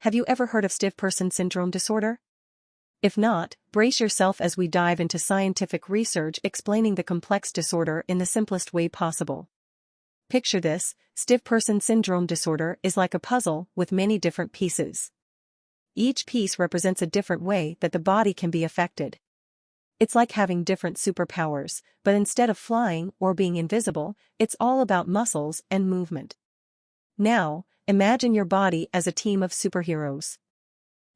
Have you ever heard of stiff person syndrome disorder? If not, brace yourself as we dive into scientific research explaining the complex disorder in the simplest way possible. Picture this: stiff person syndrome disorder is like a puzzle with many different pieces. Each piece represents a different way that the body can be affected. It's like having different superpowers, but instead of flying or being invisible, it's all about muscles and movement. Now, imagine your body as a team of superheroes.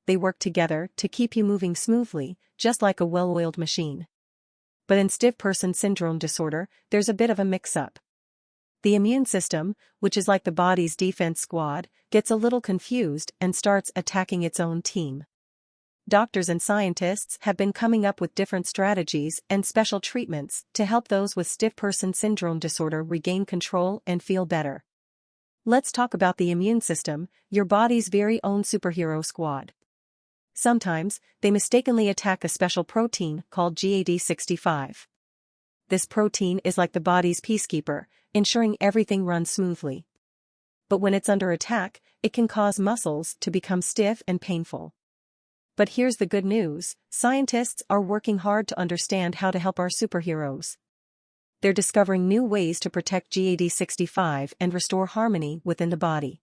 They work together to keep you moving smoothly, just like a well-oiled machine. But in stiff person syndrome disorder, there's a bit of a mix-up. The immune system, which is like the body's defense squad, gets a little confused and starts attacking its own team. Doctors and scientists have been coming up with different strategies and special treatments to help those with stiff person syndrome disorder regain control and feel better. Let's talk about the immune system, your body's very own superhero squad. Sometimes, they mistakenly attack a special protein called GAD65. This protein is like the body's peacekeeper, ensuring everything runs smoothly. But when it's under attack, it can cause muscles to become stiff and painful. But here's the good news: scientists are working hard to understand how to help our superheroes. They're discovering new ways to protect GAD65 and restore harmony within the body.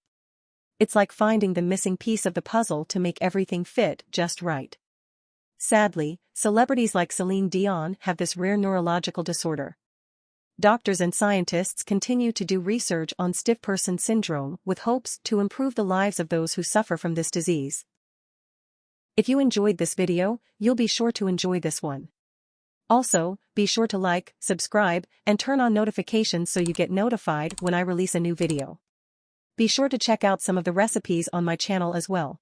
It's like finding the missing piece of the puzzle to make everything fit just right. Sadly, celebrities like Celine Dion have this rare neurological disorder. Doctors and scientists continue to do research on stiff person syndrome with hopes to improve the lives of those who suffer from this disease. If you enjoyed this video, you'll be sure to enjoy this one. Also, be sure to like, subscribe, and turn on notifications so you get notified when I release a new video. Be sure to check out some of the recipes on my channel as well.